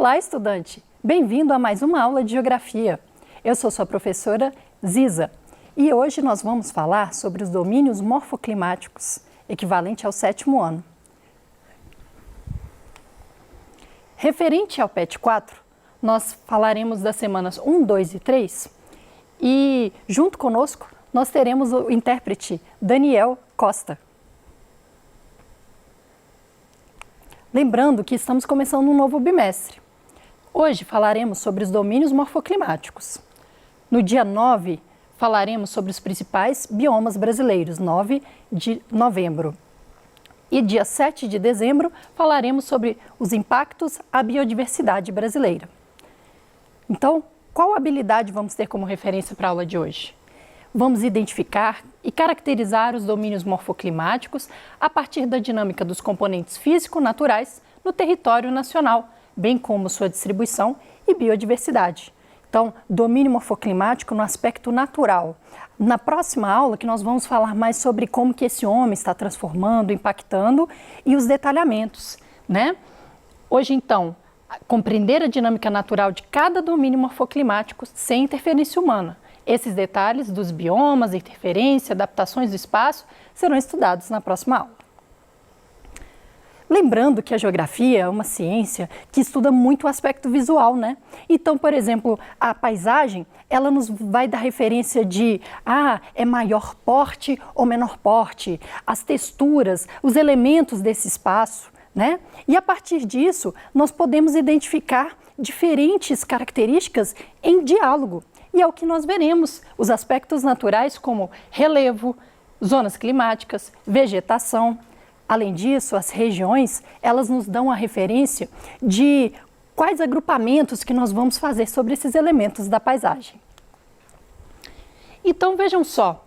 Olá, estudante! Bem-vindo a mais uma aula de Geografia. Eu sou sua professora Ziza e hoje nós vamos falar sobre os domínios morfoclimáticos, equivalente ao 7º ano. Referente ao PET 4, nós falaremos das semanas 1, 2 e 3 e, junto conosco, nós teremos o intérprete Daniel Costa. Lembrando que estamos começando um novo bimestre. Hoje falaremos sobre os domínios morfoclimáticos. No dia 9, falaremos sobre os principais biomas brasileiros, 9 de novembro. E dia 7 de dezembro, falaremos sobre os impactos à biodiversidade brasileira. Então, qual habilidade vamos ter como referência para a aula de hoje? Vamos identificar e caracterizar os domínios morfoclimáticos a partir da dinâmica dos componentes físico-naturais no território nacional, bem como sua distribuição e biodiversidade. Então, domínio morfoclimático no aspecto natural. Na próxima aula, que nós vamos falar mais sobre como que esse homem está transformando, impactando e os detalhamentos, né? Hoje, então, compreender a dinâmica natural de cada domínio morfoclimático sem interferência humana. Esses detalhes dos biomas, interferência, adaptações do espaço serão estudados na próxima aula. Lembrando que a geografia é uma ciência que estuda muito o aspecto visual, né? Então, por exemplo, a paisagem, ela nos vai dar referência de, é maior porte ou menor porte, as texturas, os elementos desse espaço, né? E a partir disso, nós podemos identificar diferentes características em diálogo. E é o que nós veremos, os aspectos naturais como relevo, zonas climáticas, vegetação. Além disso, as regiões, elas nos dão a referência de quais agrupamentos que nós vamos fazer sobre esses elementos da paisagem. Então, vejam só,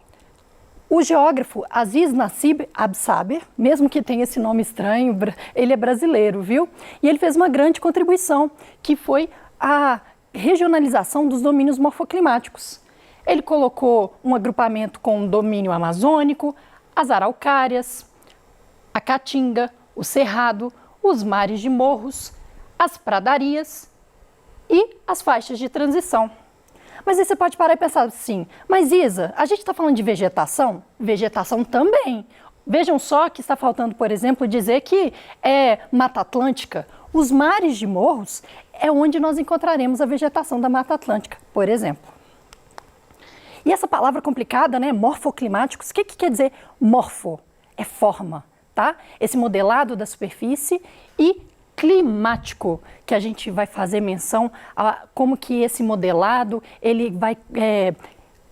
o geógrafo Aziz Nassib Absaber, mesmo que tenha esse nome estranho, ele é brasileiro, viu? E ele fez uma grande contribuição, que foi a regionalização dos domínios morfoclimáticos. Ele colocou um agrupamento com o domínio amazônico, as araucárias, a caatinga, o cerrado, os mares de morros, as pradarias e as faixas de transição. Mas aí você pode parar e pensar assim, mas Isa, a gente está falando de vegetação? Vegetação também. Vejam só que está faltando, por exemplo, dizer que é Mata Atlântica. Os mares de morros é onde nós encontraremos a vegetação da Mata Atlântica, por exemplo. E essa palavra complicada, né, morfoclimáticos, o que quer dizer morfo? É forma, tá? Esse modelado da superfície e climático, que a gente vai fazer menção a como que esse modelado ele vai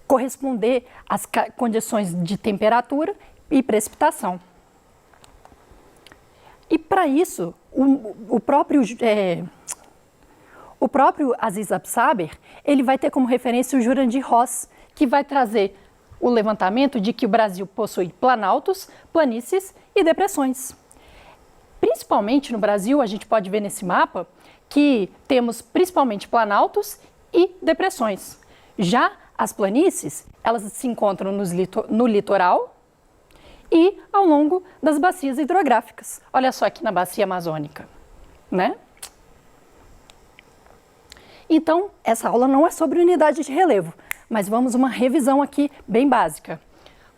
corresponder às condições de temperatura e precipitação. E para isso, o próprio Aziz Absaber, ele vai ter como referência o Jurandir Ross, que vai trazer o levantamento de que o Brasil possui planaltos, planícies e depressões. Principalmente no Brasil, a gente pode ver nesse mapa que temos principalmente planaltos e depressões. Já as planícies, elas se encontram no litoral e ao longo das bacias hidrográficas. Olha só aqui na bacia amazônica, né? Então, essa aula não é sobre unidade de relevo, mas vamos uma revisão aqui bem básica.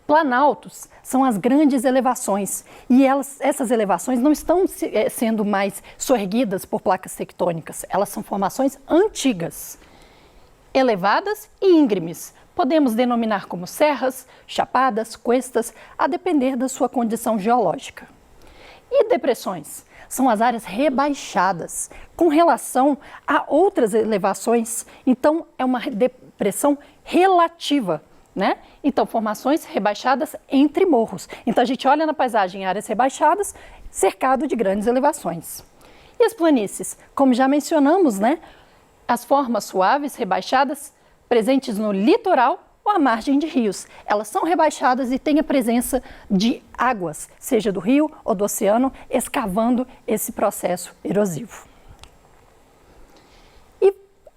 Planaltos são as grandes elevações e essas elevações não estão sendo mais soerguidas por placas tectônicas, elas são formações antigas, elevadas e íngremes. Podemos denominar como serras, chapadas, cuestas, a depender da sua condição geológica. E depressões? São as áreas rebaixadas com relação a outras elevações, então é uma depressão relativa, né? Então, formações rebaixadas entre morros. Então, a gente olha na paisagem áreas rebaixadas, cercado de grandes elevações. E as planícies? Como já mencionamos, né? As formas suaves, rebaixadas, presentes no litoral ou à margem de rios. Elas são rebaixadas e têm a presença de águas, seja do rio ou do oceano, escavando esse processo erosivo. E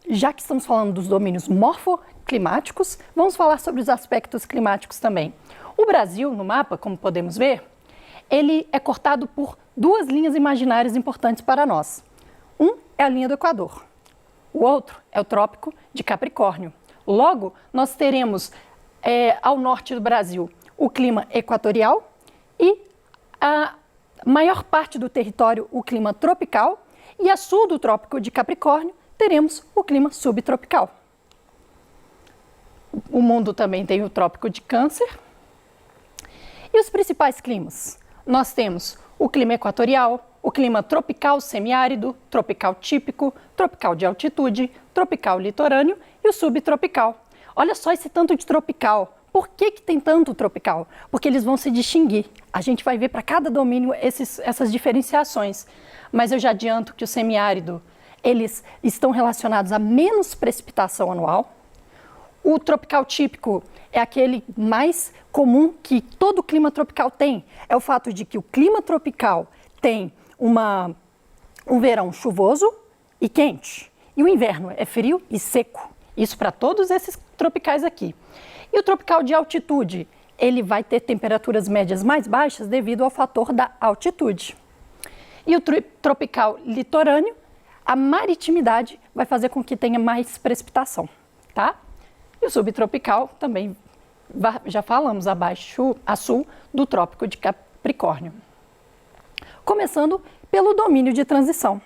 já que estamos falando dos domínios morfoclimáticos, vamos falar sobre os aspectos climáticos também. O Brasil, no mapa, como podemos ver, ele é cortado por duas linhas imaginárias importantes para nós. Um é a linha do Equador. O outro é o Trópico de Capricórnio. Logo, nós teremos ao norte do Brasil o clima equatorial e a maior parte do território o clima tropical, e a sul do Trópico de Capricórnio teremos o clima subtropical. O mundo também tem o Trópico de Câncer. E os principais climas? Nós temos o clima equatorial, o clima tropical semiárido, tropical típico, tropical de altitude, tropical litorâneo e o subtropical. Olha só esse tanto de tropical. Por que tem tanto tropical? Porque eles vão se distinguir. A gente vai ver para cada domínio essas diferenciações. Mas eu já adianto que o semiárido, eles estão relacionados a menos precipitação anual. O tropical típico é aquele mais comum que todo clima tropical tem. É o fato de que o clima tropical tem um verão chuvoso e quente. E o inverno é frio e seco. Isso para todos esses tropicais aqui. E o tropical de altitude, ele vai ter temperaturas médias mais baixas devido ao fator da altitude. E o tropical litorâneo, a maritimidade vai fazer com que tenha mais precipitação, tá? E o subtropical também, já falamos, a sul do Trópico de Capricórnio. Começando pelo domínio de transição.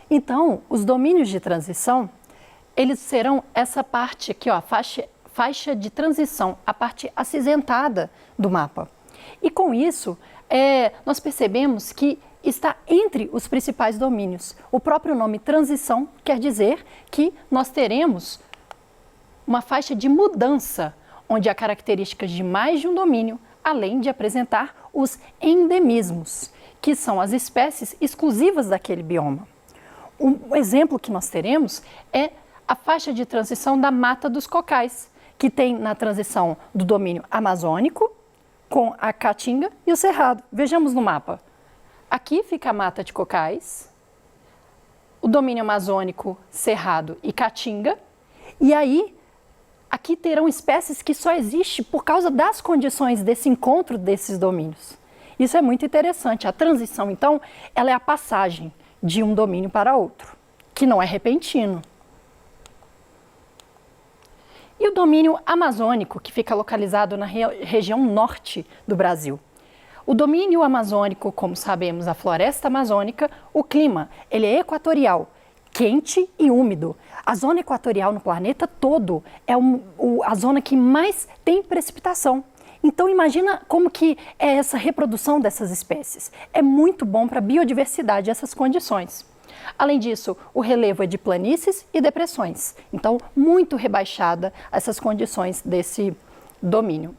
Então, os domínios de transição, eles serão essa parte aqui, ó, a faixa de transição, a parte acinzentada do mapa. E com isso, nós percebemos que está entre os principais domínios. O próprio nome transição quer dizer que nós teremos uma faixa de mudança, onde há características de mais de um domínio, além de apresentar os endemismos, que são as espécies exclusivas daquele bioma. Um exemplo que nós teremos é a faixa de transição da Mata dos Cocais, que tem na transição do domínio amazônico com a Caatinga e o Cerrado. Vejamos no mapa. Aqui fica a Mata de Cocais, o domínio amazônico, Cerrado e Caatinga, e aí aqui terão espécies que só existem por causa das condições desse encontro desses domínios. Isso é muito interessante. A transição, então, ela é a passagem de um domínio para outro, que não é repentino. E o domínio amazônico, que fica localizado na região norte do Brasil. O domínio amazônico, como sabemos, a floresta amazônica, o clima, ele é equatorial, quente e úmido. A zona equatorial no planeta todo é a zona que mais tem precipitação. Então imagina como que é essa reprodução dessas espécies. É muito bom para a biodiversidade essas condições. Além disso, o relevo é de planícies e depressões. Então, muito rebaixada essas condições desse domínio.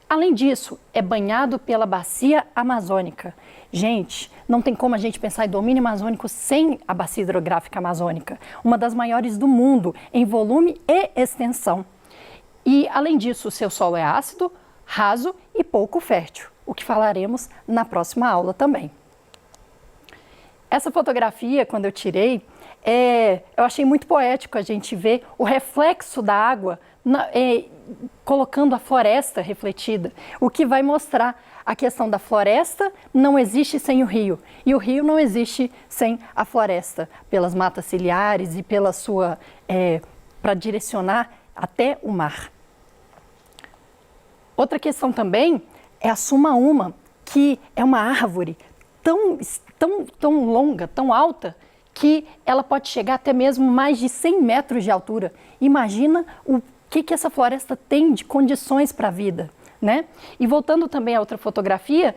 Além disso, é banhado pela bacia amazônica. Gente, não tem como a gente pensar em domínio amazônico sem a bacia hidrográfica amazônica, uma das maiores do mundo em volume e extensão. E, além disso, o seu solo é ácido, raso e pouco fértil, o que falaremos na próxima aula também. Essa fotografia, quando eu tirei, eu achei muito poético a gente ver o reflexo da água colocando a floresta refletida, o que vai mostrar a questão da floresta não existe sem o rio, e o rio não existe sem a floresta, pelas matas ciliares e pela sua, para direcionar até o mar. Outra questão também é a suma-uma, que é uma árvore tão longa, tão alta, que ela pode chegar até mesmo mais de 100 metros de altura. Imagina o que essa floresta tem de condições para a vida, né? E voltando também a outra fotografia,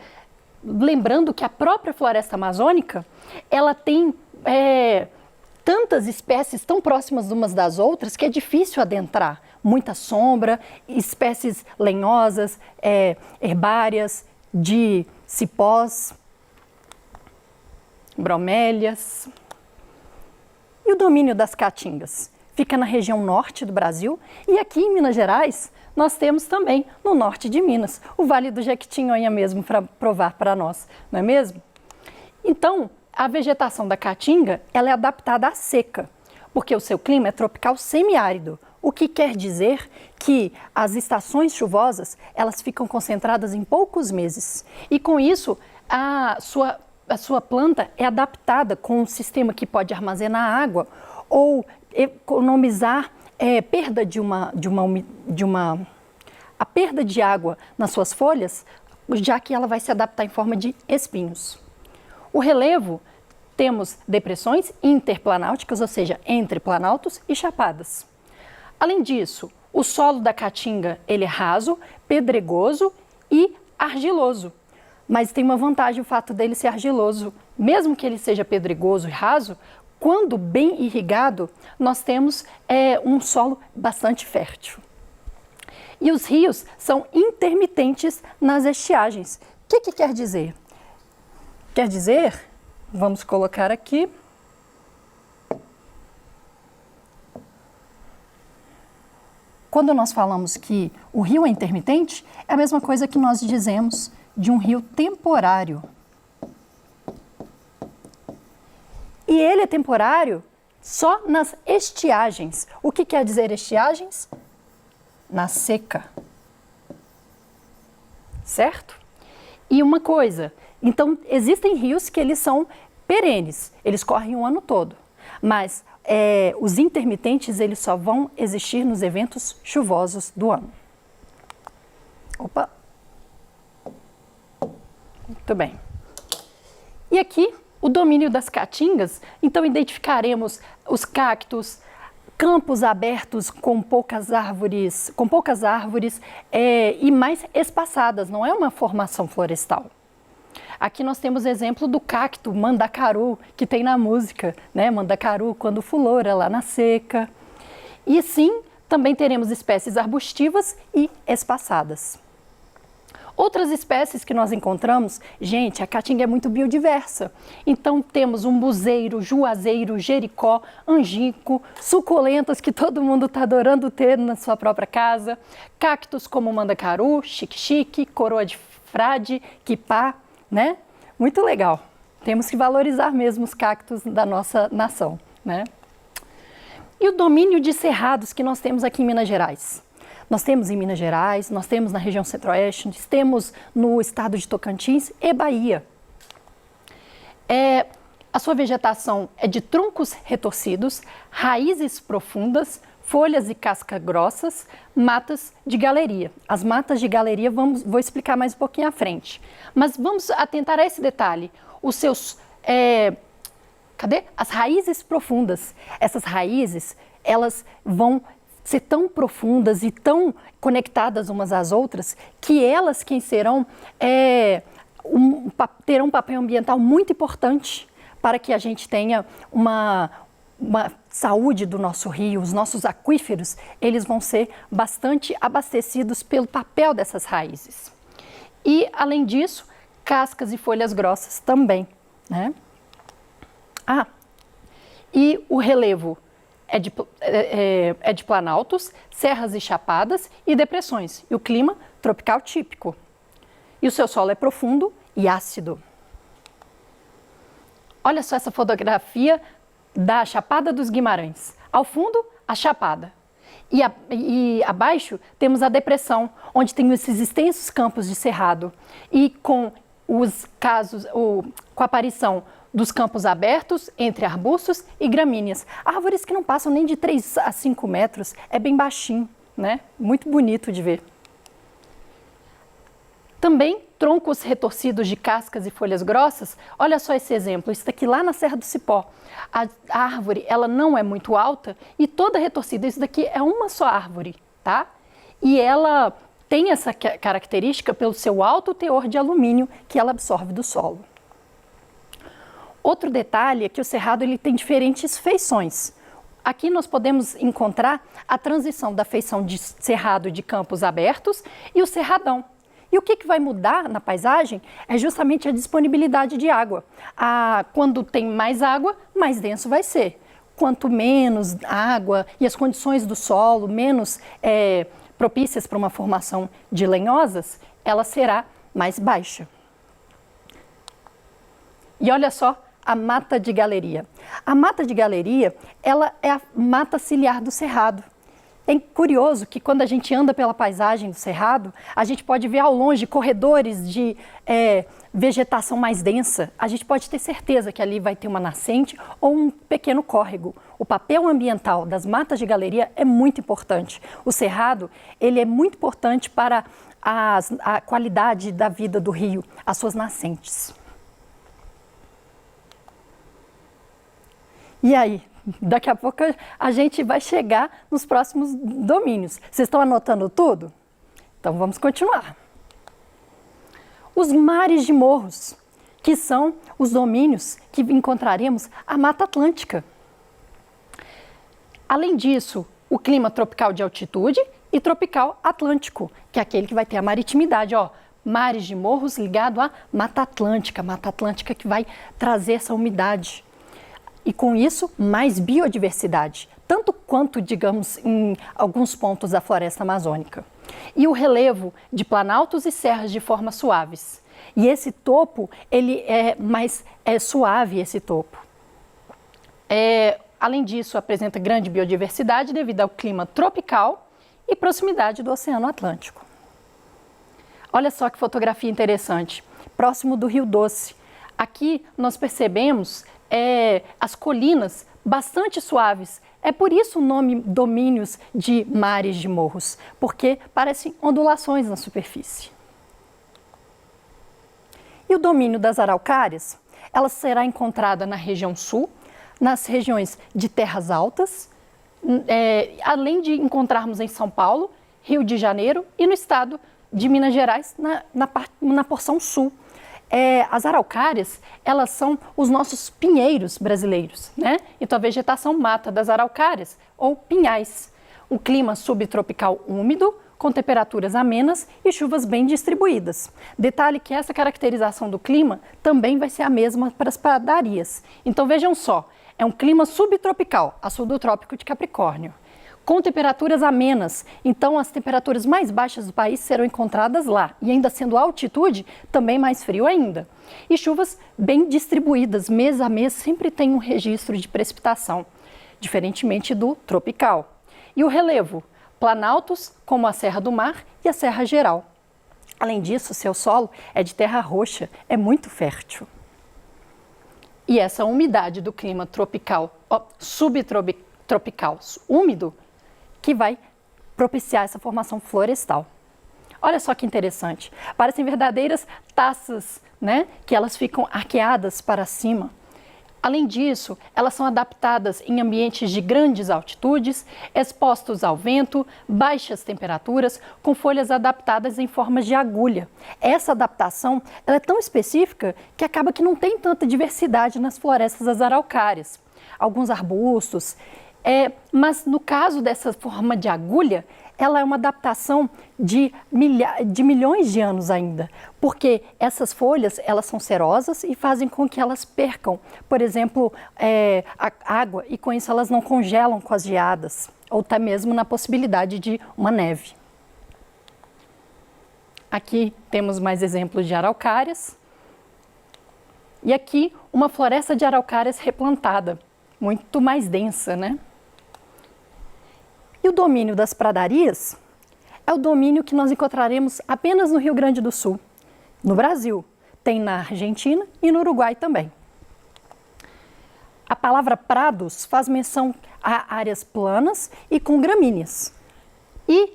lembrando que a própria floresta amazônica, ela tem tantas espécies tão próximas umas das outras que é difícil adentrar. Muita sombra, espécies lenhosas, herbárias, de cipós, bromélias. E o domínio das caatingas? Fica na região norte do Brasil, e aqui em Minas Gerais nós temos também, no norte de Minas, o Vale do Jequitinhonha mesmo, para provar para nós, não é mesmo? Então, a vegetação da caatinga, ela é adaptada à seca, porque o seu clima é tropical semiárido, o que quer dizer que as estações chuvosas, elas ficam concentradas em poucos meses, e com isso, a sua a sua planta é adaptada com um sistema que pode armazenar água ou economizar perda a perda de água nas suas folhas, já que ela vai se adaptar em forma de espinhos. O relevo, temos depressões interplanáuticas, ou seja, entre planaltos e chapadas. Além disso, o solo da caatinga ele é raso, pedregoso e argiloso. Mas tem uma vantagem o fato dele ser argiloso. Mesmo que ele seja pedregoso e raso, quando bem irrigado, nós temos um solo bastante fértil. E os rios são intermitentes nas estiagens. O que quer dizer? Quer dizer, vamos colocar aqui, quando nós falamos que o rio é intermitente, é a mesma coisa que nós dizemos de um rio temporário. E ele é temporário só nas estiagens. O que quer dizer estiagens? Na seca. Certo? E uma coisa, então existem rios que eles são perenes, eles correm o ano todo, mas os intermitentes eles só vão existir nos eventos chuvosos do ano. Opa! Muito bem. E aqui, o domínio das caatingas, então identificaremos os cactos, campos abertos com poucas árvores e mais espaçadas, não é uma formação florestal. Aqui nós temos exemplo do cacto mandacaru, que tem na música, né? Mandacaru quando fulora lá na seca. E sim, também teremos espécies arbustivas e espaçadas. Outras espécies que nós encontramos, gente, a caatinga é muito biodiversa. Então temos umbuzeiro, juazeiro, jericó, angico, suculentas que todo mundo está adorando ter na sua própria casa, cactos como mandacaru, xique-xique, coroa de frade, quipá, né? Muito legal. Temos que valorizar mesmo os cactos da nossa nação, né? E o domínio de cerrados que nós temos aqui em Minas Gerais? Nós temos em Minas Gerais, nós temos na região centro-oeste, temos no estado de Tocantins e Bahia. A sua vegetação é de troncos retorcidos, raízes profundas, folhas e casca grossas, matas de galeria. As matas de galeria vou explicar mais um pouquinho à frente. Mas vamos atentar a esse detalhe. Os seus... cadê? As raízes profundas. Essas raízes, elas vão ser tão profundas e tão conectadas umas às outras que elas quem serão terão um papel ambiental muito importante para que a gente tenha uma saúde do nosso rio. Os nossos aquíferos, eles vão ser bastante abastecidos pelo papel dessas raízes. E, além disso, cascas e folhas grossas também, né? E o relevo é de planaltos, serras e chapadas e depressões. E o clima tropical típico. E o seu solo é profundo e ácido. Olha só essa fotografia da Chapada dos Guimarães. Ao fundo, a chapada. E abaixo temos a depressão, onde tem esses extensos campos de cerrado. E com com a aparição dos campos abertos entre arbustos e gramíneas. Árvores que não passam nem de 3 a 5 metros, é bem baixinho, né? Muito bonito de ver. Também troncos retorcidos de cascas e folhas grossas. Olha só esse exemplo, isso daqui lá na Serra do Cipó. A árvore, ela não é muito alta e toda retorcida. Isso daqui é uma só árvore, tá? E ela tem essa característica pelo seu alto teor de alumínio que ela absorve do solo. Outro detalhe é que o cerrado ele tem diferentes feições. Aqui nós podemos encontrar a transição da feição de cerrado de campos abertos e o cerradão. E o que vai mudar na paisagem é justamente a disponibilidade de água. Quando tem mais água, mais denso vai ser. Quanto menos água e as condições do solo menos propícias para uma formação de lenhosas, ela será mais baixa. E olha só a mata de galeria. A mata de galeria, ela é a mata ciliar do cerrado. É curioso que quando a gente anda pela paisagem do Cerrado, a gente pode ver ao longe corredores de vegetação mais densa. A gente pode ter certeza que ali vai ter uma nascente ou um pequeno córrego. O papel ambiental das matas de galeria é muito importante. O Cerrado, ele é muito importante para a qualidade da vida do rio, as suas nascentes. E aí? Daqui a pouco a gente vai chegar nos próximos domínios. Vocês estão anotando tudo? Então vamos continuar. Os mares de morros, que são os domínios que encontraremos a Mata Atlântica. Além disso, o clima tropical de altitude e tropical atlântico, que é aquele que vai ter a maritimidade, ó. Mares de morros ligado à Mata Atlântica que vai trazer essa umidade. E com isso, mais biodiversidade, tanto quanto, digamos, em alguns pontos da floresta amazônica. E o relevo de planaltos e serras de formas suaves. E esse topo, ele é mais suave, esse topo. Além disso, apresenta grande biodiversidade devido ao clima tropical e proximidade do Oceano Atlântico. Olha só que fotografia interessante, próximo do Rio Doce. Aqui nós percebemos as colinas bastante suaves. É por isso o nome domínios de mares de morros, porque parecem ondulações na superfície. E o domínio das araucárias, ela será encontrada na região sul, nas regiões de terras altas, além de encontrarmos em São Paulo, Rio de Janeiro e no estado de Minas Gerais, na porção sul. As araucárias, elas são os nossos pinheiros brasileiros, né? Então a vegetação mata das araucárias ou pinhais. Um clima subtropical úmido, com temperaturas amenas e chuvas bem distribuídas. Detalhe que essa caracterização do clima também vai ser a mesma para as pradarias. Então vejam só, é um clima subtropical, a sul do Trópico de Capricórnio, com temperaturas amenas, então as temperaturas mais baixas do país serão encontradas lá, e ainda sendo altitude, também mais frio ainda. E chuvas bem distribuídas, mês a mês, sempre tem um registro de precipitação, diferentemente do tropical. E o relevo, planaltos, como a Serra do Mar e a Serra Geral. Além disso, seu solo é de terra roxa, é muito fértil. E essa umidade do clima tropical, subtropical úmido, que vai propiciar essa formação florestal. Olha só que interessante, parecem verdadeiras taças, né? Que elas ficam arqueadas para cima. Além disso, elas são adaptadas em ambientes de grandes altitudes, expostos ao vento, baixas temperaturas, com folhas adaptadas em formas de agulha. Essa adaptação ela é tão específica que acaba que não tem tanta diversidade nas florestas das araucárias. Alguns arbustos, mas no caso dessa forma de agulha, ela é uma adaptação de milhões de anos ainda, porque essas folhas elas são cerosas e fazem com que elas percam, por exemplo, a água, e com isso elas não congelam com as geadas, ou até mesmo na possibilidade de uma neve. Aqui temos mais exemplos de araucárias, e aqui uma floresta de araucárias replantada, muito mais densa, né? E o domínio das pradarias é o domínio que nós encontraremos apenas no Rio Grande do Sul, no Brasil, tem na Argentina e no Uruguai também. A palavra prados faz menção a áreas planas e com gramíneas. E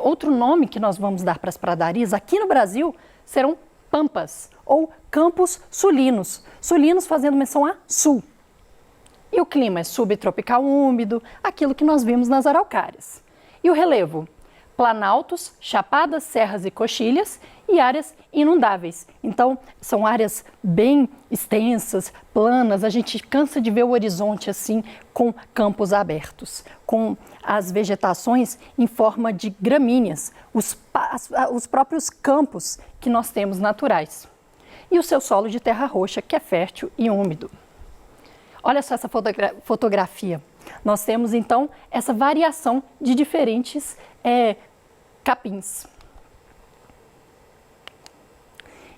outro nome que nós vamos dar para as pradarias aqui no Brasil serão pampas ou campos sulinos, sulinos fazendo menção a sul. E o clima é subtropical úmido, aquilo que nós vimos nas araucárias. E o relevo? Planaltos, chapadas, serras e coxilhas e áreas inundáveis. Então, são áreas bem extensas, planas, a gente cansa de ver o horizonte assim, com campos abertos, com as vegetações em forma de gramíneas, os próprios campos que nós temos naturais. E o seu solo de terra roxa, que é fértil e úmido. Olha só essa fotografia. Nós temos, então, essa variação de diferentes capins.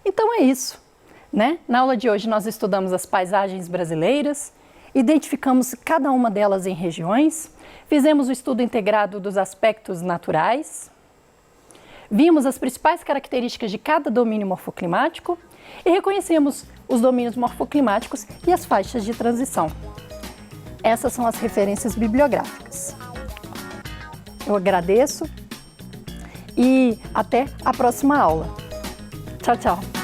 Então é isso, né? Na aula de hoje nós estudamos as paisagens brasileiras, identificamos cada uma delas em regiões, Fizemos o estudo integrado dos aspectos naturais, vimos as principais características de cada domínio morfoclimático e reconhecemos os domínios morfoclimáticos e as faixas de transição. Essas são as referências bibliográficas. Eu agradeço e até a próxima aula. Tchau, tchau!